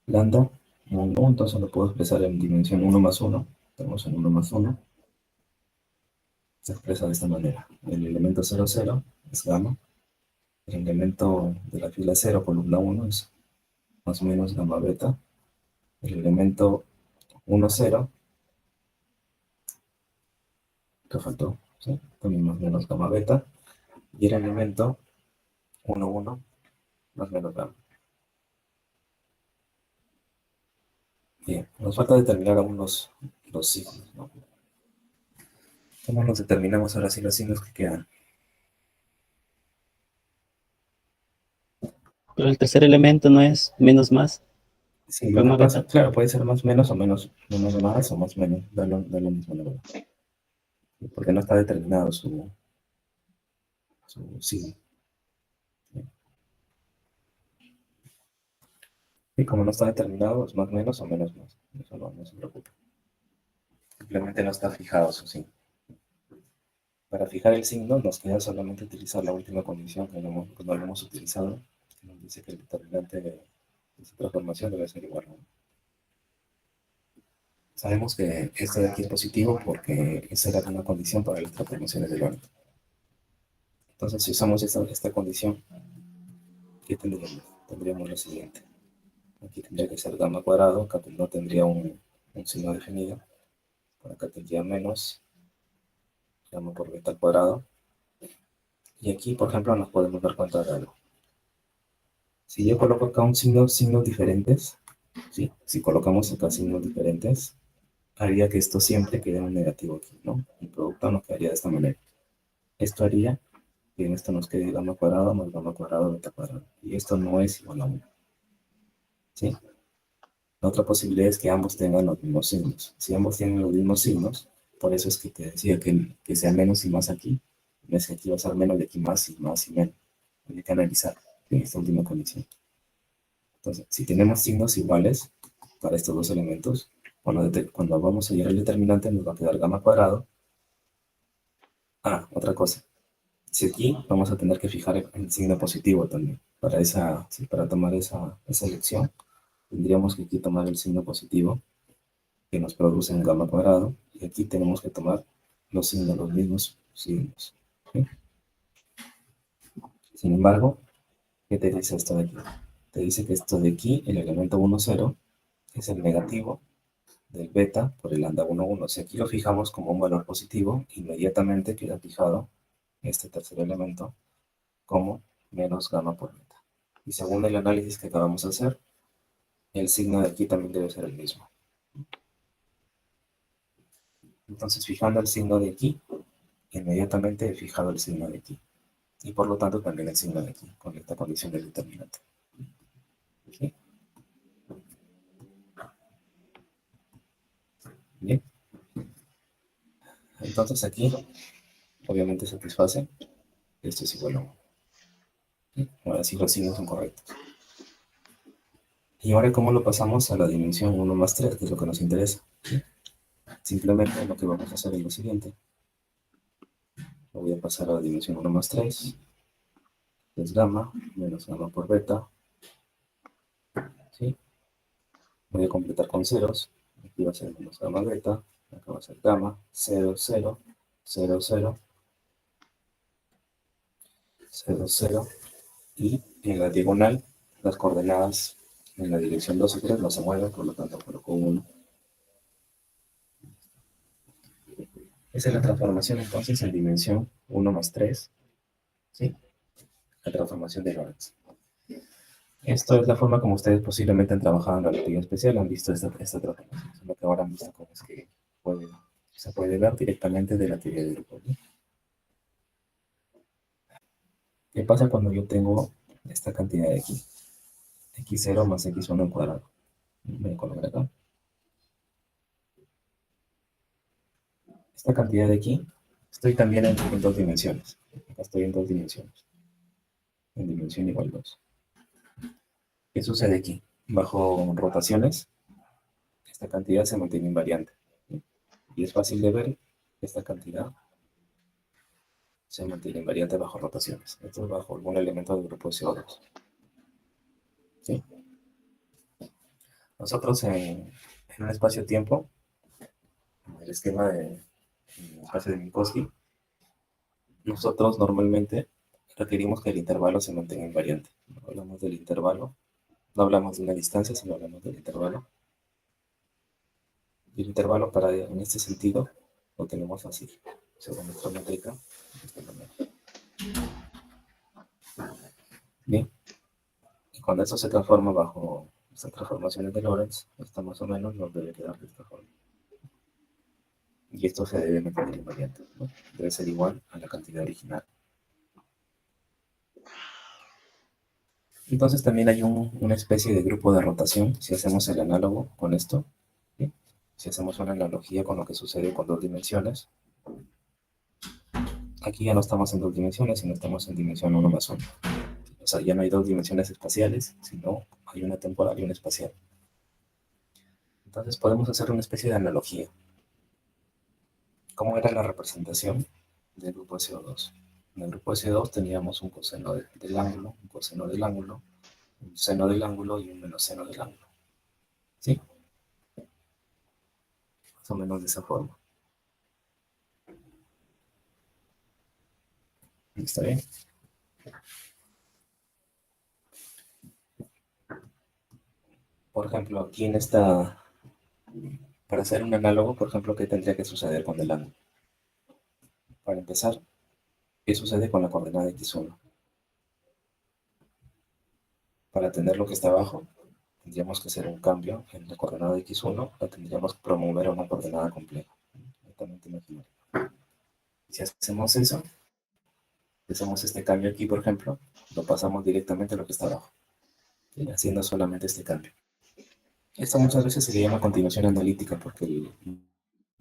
lambda 1, entonces lo puedo expresar en dimensión 1 más 1. Tenemos un 1 más 1. Se expresa de esta manera. El elemento 0, 0 es gamma. El elemento de la fila 0, columna 1, es más o menos gamma beta. El elemento 1, 0, que faltó, ¿sí? También más o menos gamma beta. Y el elemento 1, 1, más o menos gamma. Bien, nos falta determinar aún los signos, ¿no? ¿Cómo los determinamos ahora sí los signos que quedan? Pero el tercer elemento no es menos más, Sí, lo que gamma pasa, beta. claro, puede ser más menos o menos, menos más o más menos, da lo mismo, la verdad. Porque no está determinado su signo. Y como no está determinado, es más menos o menos más. Eso no se preocupe. Simplemente no está fijado su signo. Para fijar el signo nos queda solamente utilizar la última condición que no lo hemos utilizado, que nos dice que el determinante de esta transformación debe ser igual a 1. Sabemos que esto de aquí es positivo porque esa era una condición para las transformaciones de Lorentz. Entonces, si usamos esta condición, ¿qué tendríamos? Tendríamos lo siguiente. Aquí tendría que ser gamma cuadrado, acá no tendría un signo definido. Por acá tendría menos gamma por beta al cuadrado. Y aquí, por ejemplo, nos podemos dar cuenta de algo. Si yo coloco acá signos diferentes, ¿sí? Si colocamos acá signos diferentes, haría que esto siempre quede un negativo aquí, ¿no? El producto nos quedaría de esta manera. Esto haría que en esto nos quede gamma cuadrado más gamma cuadrado beta cuadrado. Y esto no es igual a 1, ¿sí? La otra posibilidad es que ambos tengan los mismos signos. Si ambos tienen los mismos signos, por eso es que te decía que sea menos y más aquí. No es que aquí va a ser menos y aquí más y menos. Hay que analizar en esta última condición. Entonces, si tenemos signos iguales para estos dos elementos, cuando vamos a llegar al determinante nos va a quedar gamma cuadrado. Ah, otra cosa. Si aquí vamos a tener que fijar el signo positivo también. Para tomar esa elección, tendríamos que aquí tomar el signo positivo que nos produce un gamma cuadrado, y aquí tenemos que tomar los mismos signos. ¿Sí? Sin embargo, ¿qué te dice esto de aquí? Te dice que esto de aquí, el elemento 1, 0, es el negativo del beta por el lambda 1, 1. Si aquí lo fijamos como un valor positivo, inmediatamente queda fijado este tercer elemento como menos gamma por beta. Y según el análisis que acabamos de hacer, el signo de aquí también debe ser el mismo. Entonces, fijando el signo de aquí, inmediatamente he fijado el signo de aquí. Y por lo tanto también el signo de aquí, con esta condición del determinante. ¿Sí? Bien, entonces aquí obviamente satisface, esto es igual a 1. ¿Sí? Ahora sí los signos son correctos. Y ahora, ¿cómo lo pasamos a la dimensión 1 más 3, que es lo que nos interesa? ¿Sí? Simplemente lo que vamos a hacer es lo siguiente. Lo voy a pasar a la dimensión 1 más 3, que es gamma, menos gamma por beta. ¿Sí? Voy a completar con ceros. Aquí va a ser menos gamma beta, acá va a ser gamma, 0, 0, 0, 0, 0, 0. Y en la diagonal, las coordenadas en la dirección 2 y 3 no se mueven, por lo tanto coloco 1. Esa es la transformación entonces en dimensión 1 más 3, ¿sí? La transformación de Lorentz. Esto es la forma como ustedes posiblemente han trabajado en la relatividad especial, han visto esta transformación, solo que ahora han visto cómo es que se puede ver directamente de la teoría de grupos, ¿no? ¿Qué pasa cuando yo tengo esta cantidad de aquí? X0 más X1 al cuadrado. Voy a colocar acá. Esta cantidad de aquí, estoy también en dos dimensiones. Acá estoy en dos dimensiones. En dimensión igual 2. ¿Qué sucede aquí? Bajo rotaciones, esta cantidad se mantiene invariante. ¿Sí? Y es fácil de ver que esta cantidad se mantiene invariante bajo rotaciones. Esto es bajo algún elemento del grupo CO2. ¿Sí? Nosotros en un espacio-tiempo, en el esquema de el espacio de Minkowski, nosotros normalmente requerimos que el intervalo se mantenga invariante. No hablamos del intervalo, no hablamos de una distancia, sino hablamos del intervalo. Y el intervalo en este sentido lo tenemos así, según nuestra métrica. De esta manera. Bien, y cuando eso se transforma bajo estas transformaciones de Lorentz, esto más o menos nos debe quedar de esta forma. Y esto se debe mantener invariante, ¿no? Debe ser igual a la cantidad original. Entonces también hay una especie de grupo de rotación, si hacemos el análogo con esto, ¿sí? Si hacemos una analogía con lo que sucede con dos dimensiones, aquí ya no estamos en dos dimensiones, sino estamos en dimensión 1 más 1. O sea, ya no hay dos dimensiones espaciales, sino hay una temporal y una espacial. Entonces podemos hacer una especie de analogía. ¿Cómo era la representación del grupo de CO2? En el grupo de CO2 teníamos un coseno del ángulo, un coseno del ángulo, un seno del ángulo y un menos seno del ángulo. ¿Sí? Más o menos de esa forma. ¿Está bien? Por ejemplo, aquí en esta, para hacer un análogo, por ejemplo, ¿qué tendría que suceder con el ángulo? Para empezar, ¿qué sucede con la coordenada x1? Para tener lo que está abajo, tendríamos que hacer un cambio en la coordenada x1, la tendríamos que promover a una coordenada compleja, netamente imaginaria. Si hacemos eso, si hacemos este cambio aquí, por ejemplo, lo pasamos directamente a lo que está abajo, ¿sí? Haciendo solamente este cambio. Esto muchas veces se le llama continuación analítica porque el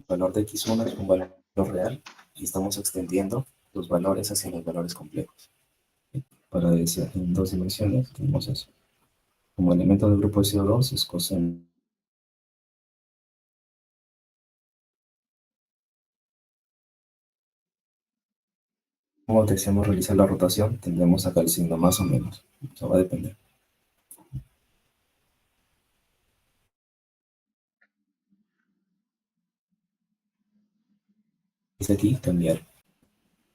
valor de x1 es un valor real y estamos extendiendo los valores hacia los valores complejos. ¿Sí? Para decir en dos dimensiones tenemos eso. Como elemento del grupo de CO2 es coseno. Como deseamos realizar la rotación, tendremos acá el signo más o menos. Eso va a depender. Desde aquí, cambiar.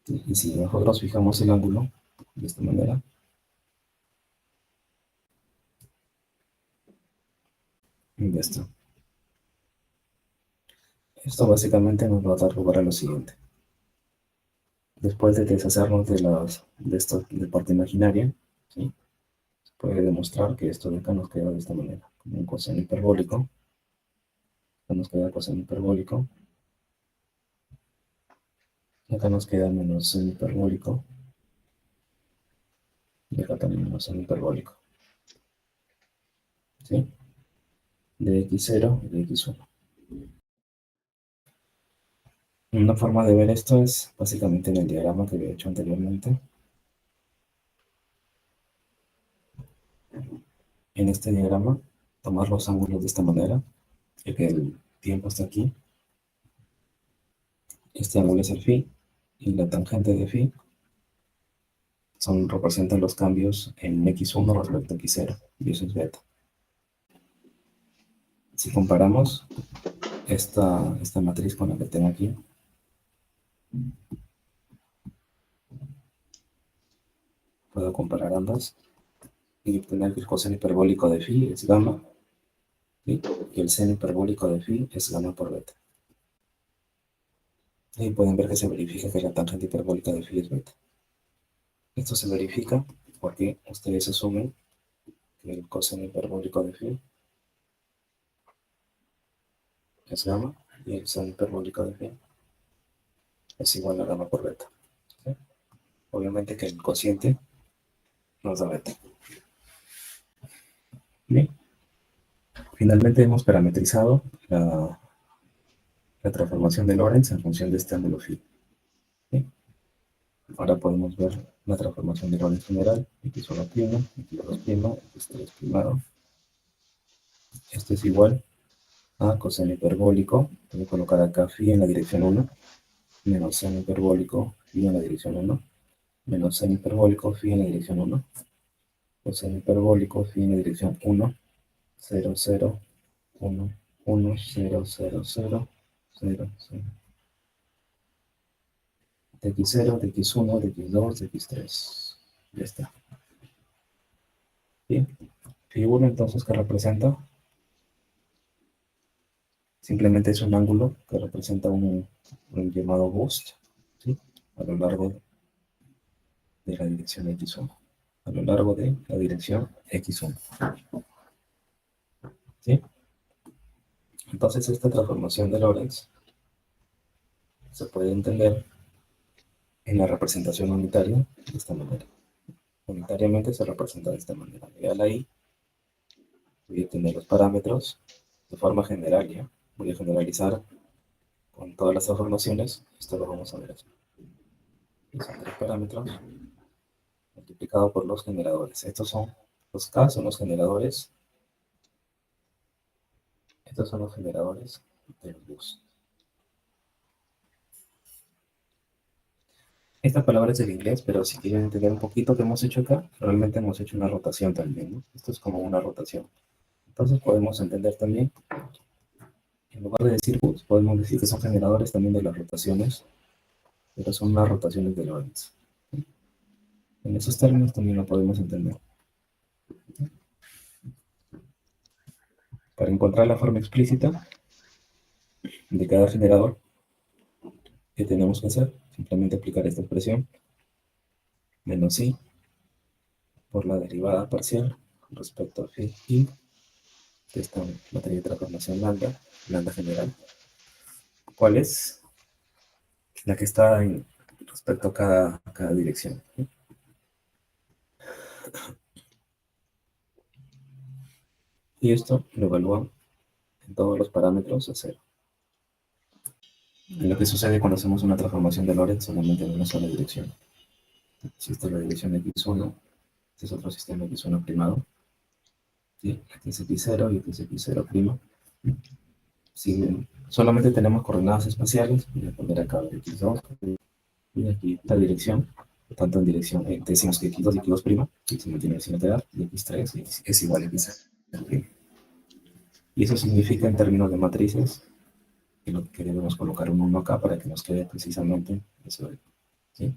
Y si nosotros fijamos el ángulo de esta manera, y ya está. Esto básicamente nos va a dar lugar a lo siguiente. Después de deshacernos de parte imaginaria, ¿sí? Se puede demostrar que esto de acá nos queda de esta manera, como un coseno hiperbólico. Acá nos queda coseno hiperbólico. Y acá nos queda menos seno hiperbólico. Y acá también menos seno hiperbólico. ¿Sí? De x0 y de x1. Una forma de ver esto es básicamente en el diagrama que había hecho anteriormente. En este diagrama, tomar los ángulos de esta manera, ya que el tiempo está aquí. Este ángulo es el phi y la tangente de phi representan los cambios en x1 respecto a x0 y eso es beta. Si comparamos esta matriz con la que tengo aquí, puedo comparar ambas y obtener que el coseno hiperbólico de phi es gamma, ¿sí? Y el seno hiperbólico de phi es gamma por beta. Y pueden ver que se verifica que la tangente hiperbólica de phi es beta. Esto se verifica porque ustedes asumen que el coseno hiperbólico de phi es gamma y el seno hiperbólico de phi es igual a gamma por beta. ¿Sí? Obviamente que el cociente nos da beta. Bien. Finalmente hemos parametrizado la transformación de Lorentz en función de este ángulo phi. ¿Sí? Ahora podemos ver la transformación de Lorentz general, x1', x2', x3'. Esto es igual a coseno hiperbólico. Voy a colocar acá phi en la dirección 1, menos seno hiperbólico phi en la dirección 1, menos seno hiperbólico phi en la dirección 1, coseno hiperbólico phi en la dirección 1, 0, 0, 1, 1, 0, 0, 0, 0, 0. De x0, de x1, de x2, de x3. Ya está. Bien. Figura entonces que representa, simplemente es un ángulo que representa un llamado boost, ¿sí? A lo largo de la dirección x1. A lo largo de la dirección x1. ¿Sí? Entonces esta transformación de Lorentz se puede entender en la representación unitaria de esta manera. Unitariamente se representa de esta manera. Legal ahí, voy a tener los parámetros de forma general, ¿ya? Voy a generalizar con todas las transformaciones. Esto lo vamos a ver así. Son tres parámetros multiplicado por los generadores. Estos son los K, son los generadores. Estos son los generadores de los bus. Esta palabra es del inglés, pero si quieren entender un poquito que hemos hecho acá, realmente hemos hecho una rotación también, ¿no? Esto es como una rotación. Entonces podemos entender también, en lugar de decir bus, podemos decir que son generadores también de las rotaciones, pero son las rotaciones de Lorentz. En esos términos también lo podemos entender. Para encontrar la forma explícita de cada generador, ¿qué tenemos que hacer? Simplemente aplicar esta expresión, menos i por la derivada parcial respecto a phi i de esta materia de transformación lambda, lambda general. ¿Cuál es? La que está respecto a cada dirección. Y esto lo evalúa en todos los parámetros a cero. Y lo que sucede cuando hacemos una transformación de Lorentz solamente en una sola dirección. Si esta es la dirección x1, este es otro sistema x1 primado. ¿Sí? Este es x0 y este es x0 primo. Si solamente tenemos coordenadas espaciales, voy a poner acá x2 y aquí la dirección, tanto en dirección, decimos que x2 y x2' y se mantiene sin alterar, y x3 es igual a x0'. Y eso significa en términos de matrices que debemos colocar un 1 acá para que nos quede precisamente eso. ¿Sí?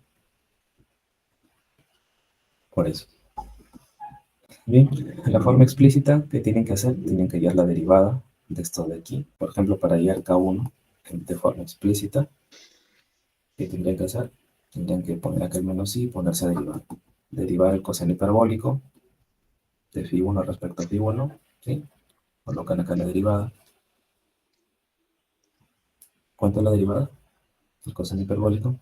Por eso. Bien, la forma explícita que tienen que hacer, tienen que hallar la derivada de esto de aquí. Por ejemplo, para hallar K1 de forma explícita, ¿qué tendrían que hacer? Tendrían que poner acá el menos i y ponerse a derivar. Derivar el coseno hiperbólico de phi1 respecto a phi1, ¿sí? Colocan acá la derivada. ¿Cuánto es la derivada? El coseno hiperbólico.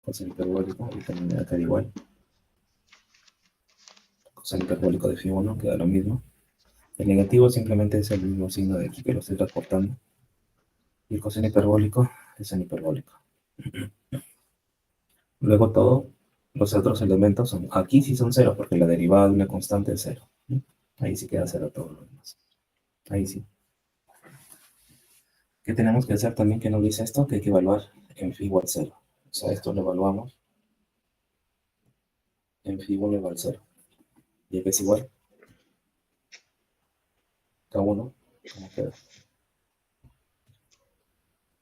Coseno hiperbólico, y también acá igual. Coseno hiperbólico de phi1 queda lo mismo. El negativo simplemente es el mismo signo de aquí que lo estoy transportando. Y el coseno hiperbólico es el hiperbólico. Luego todos los otros elementos son, aquí sí son cero, porque la derivada de una constante es cero. Ahí sí queda cero todo lo demás. Ahí sí. ¿Qué tenemos que hacer también que nos dice esto? Que hay que evaluar en phi igual 0. O sea, esto lo evaluamos en phi igual 0. Y aquí es igual. K1, ¿cómo queda?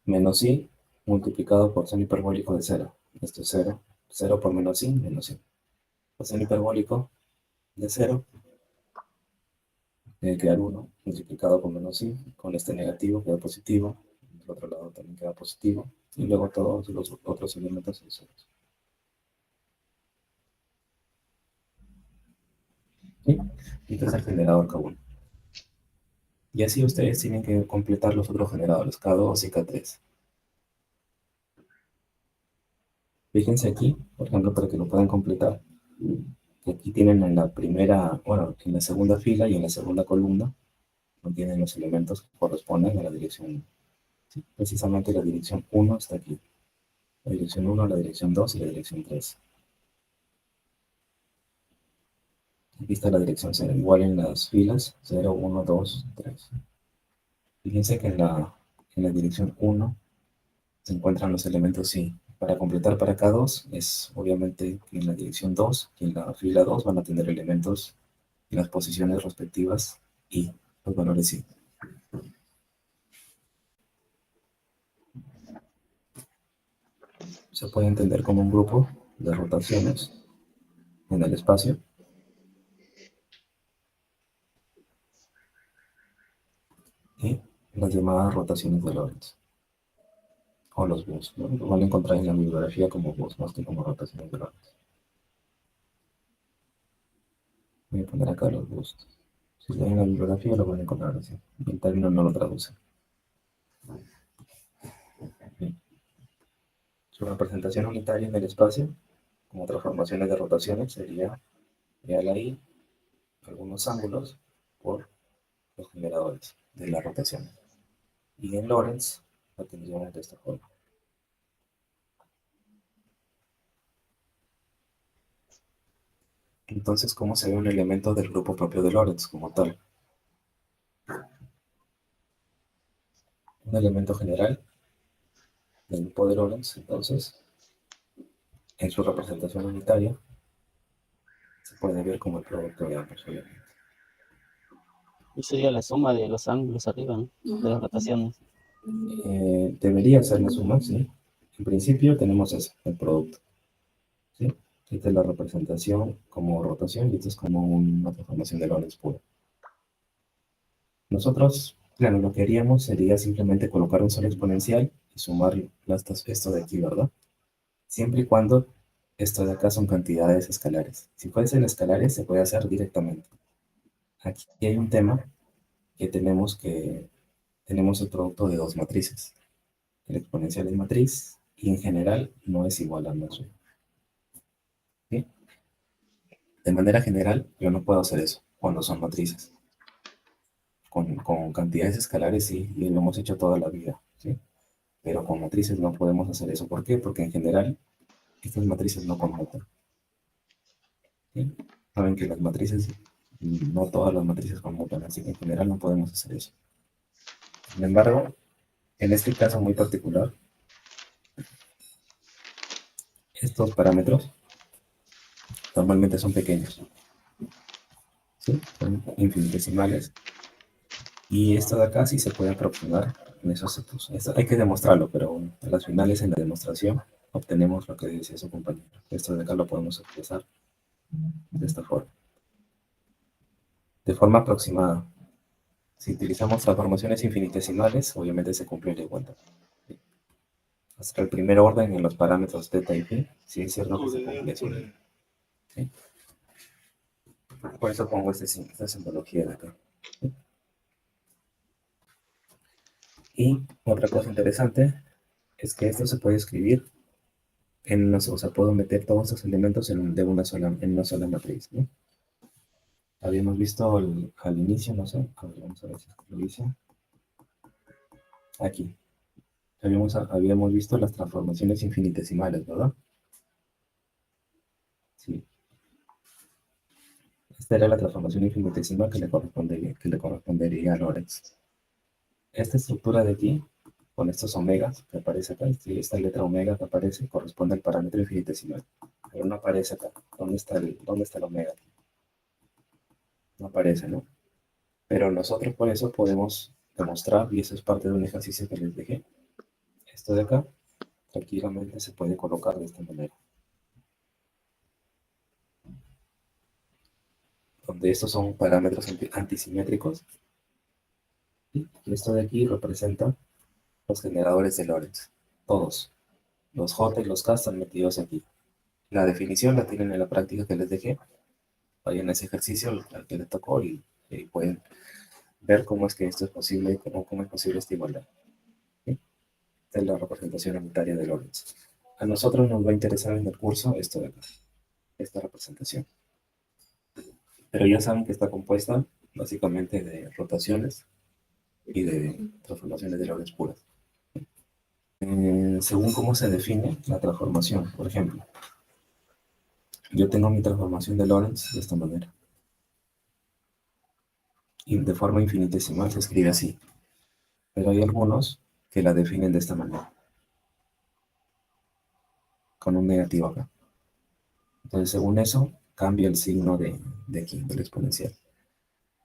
Menos i multiplicado por seno hiperbólico de 0. Esto es 0. 0 por menos i, menos i. El seno hiperbólico de 0 debe quedar 1 multiplicado por menos i. Con este negativo queda positivo. Del otro lado también queda positivo. Y luego todos los otros elementos son ceros. ¿Sí? Este es el generador K1. Y así ustedes tienen que completar los otros generadores, K2 y K3. Fíjense aquí, por ejemplo, para que lo puedan completar. Aquí tienen en la primera, bueno, en la segunda fila y en la segunda columna, tienen los elementos que corresponden a la dirección 1. ¿Sí? Precisamente la dirección 1 está aquí. La dirección 1, la dirección 2 y la dirección 3. Aquí está la dirección 0, igual en las filas 0, 1, 2, 3. Fíjense que en la dirección 1 se encuentran los elementos sí. Para completar para K2 es obviamente que en la dirección 2 y en la fila 2 van a tener elementos en las posiciones respectivas y los valores y. Se puede entender como un grupo de rotaciones en el espacio y las llamadas rotaciones de Lorentz o los BUS, ¿no? Lo van a encontrar en la bibliografía como BUS más que como rotaciones de Lorentz. Voy a poner acá los BUS. Si leen la bibliografía lo van a encontrar así. El término no lo traduce. Bien. Su representación unitaria en el espacio, como transformaciones de rotaciones, sería real ahí algunos ángulos por los generadores de la rotación. Y en Lorentz la tendríamos de esta forma. Entonces, ¿cómo se ve un elemento del grupo propio de Lorentz como tal? Un elemento general del grupo de Lorentz, entonces, en su representación unitaria, se puede ver como el producto de ambos elementos. Y sería la suma de los ángulos arriba, ¿no? De las rotaciones. Debería ser la suma, ¿sí? En principio tenemos eso, el producto, ¿sí? Esta es la representación como rotación y esto es como una transformación de Lorentz pura. Nosotros, claro, lo que haríamos sería simplemente colocar un solo exponencial y sumar esto de aquí, ¿verdad? Siempre y cuando esto de acá son cantidades escalares. Si fuesen escalares, se puede hacer directamente. Aquí hay un tema que tenemos el producto de dos matrices. El exponencial es matriz y en general no es igual a más uno. ¿Sí? De manera general, yo no puedo hacer eso cuando son matrices. Con cantidades escalares sí, y lo hemos hecho toda la vida, ¿sí? Pero con matrices no podemos hacer eso. ¿Por qué? Porque en general estas matrices no conmutan, ¿sí? Saben que las matrices, no todas las matrices conmutan, así que en general no podemos hacer eso. Sin embargo, en este caso muy particular, estos parámetros normalmente son pequeños, ¿sí? Son infinitesimales. Y esto de acá sí se puede aproximar en esos sectores. Esto hay que demostrarlo, pero a las finales en la demostración obtenemos lo que decía su compañero. Esto de acá lo podemos expresar de esta forma. De forma aproximada. Si utilizamos transformaciones infinitesimales, obviamente se cumple la igualdad. Hasta el primer orden en los parámetros θ y φ, sí es cierto que se cumple eso. ¿Sí? Por eso pongo esta simbología de acá. ¿Sí? Y otra cosa interesante es que esto se puede escribir o sea, puedo meter todos estos elementos en una sola matriz, ¿no? Habíamos visto al inicio, no sé, a ver, vamos a ver si lo hice. Aquí. Habíamos visto las transformaciones infinitesimales, ¿verdad? Sí. Esta era la transformación infinitesimal que le correspondería a Lorentz. Esta estructura de aquí, con estos omegas que aparece acá, esta letra omega que aparece, corresponde al parámetro infinitesimal. Pero no aparece acá. ¿Dónde está el omega? No aparece, ¿no? Pero nosotros por eso podemos demostrar, y eso es parte de un ejercicio que les dejé, esto de acá, tranquilamente se puede colocar de esta manera. Donde estos son parámetros antisimétricos, y esto de aquí representa los generadores de Lorentz. Todos, los J y los K están metidos aquí. La definición la tienen en la práctica que les dejé. Vayan a ese ejercicio al que les tocó y pueden ver cómo es que esto es posible, cómo es posible esta igualdad. ¿Sí? Esta es la representación unitaria de Lorentz. A nosotros nos va a interesar en el curso esto de acá, esta representación. Pero ya saben que está compuesta básicamente de rotaciones y de transformaciones de Lorentz puras. Según cómo se define la transformación, por ejemplo, yo tengo mi transformación de Lorentz de esta manera. Y de forma infinitesimal se escribe así. Pero hay algunos que la definen de esta manera, con un negativo acá. Entonces, según eso, cambia el signo de aquí, del exponencial.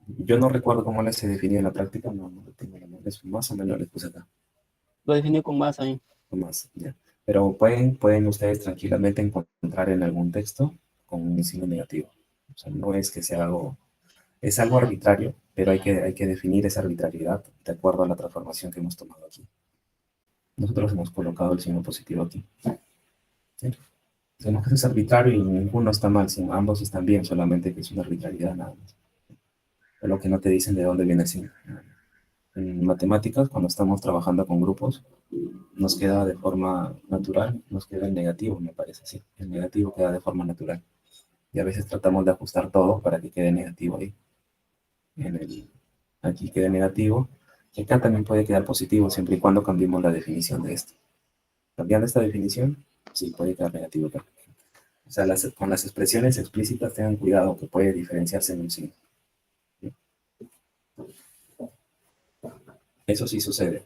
Yo no recuerdo cómo la se definía en la práctica, no lo tengo en la mente, es más o menos le puse acá, Lo definió con más ahí. o más, ya. Pero pueden ustedes tranquilamente encontrar en algún texto con un signo negativo. O sea, no es que sea algo, es algo arbitrario, pero hay que definir esa arbitrariedad de acuerdo a la transformación que hemos tomado aquí. Nosotros hemos colocado el signo positivo aquí. ¿Sí? Decimos que es arbitrario y ninguno está mal, sino ambos están bien, solamente que es una arbitrariedad nada más. Es lo que no te dicen de dónde viene el signo. En matemáticas, cuando estamos trabajando con grupos, nos queda de forma natural, nos queda el negativo, me parece, sí. El negativo queda de forma natural. Y a veces tratamos de ajustar todo para que quede negativo ahí. Aquí quede negativo. Y acá también puede quedar positivo, siempre y cuando cambiemos la definición de esto. Cambiando esta definición, sí puede quedar negativo acá. O sea, con las expresiones explícitas tengan cuidado que puede diferenciarse en un signo. Eso sí sucede.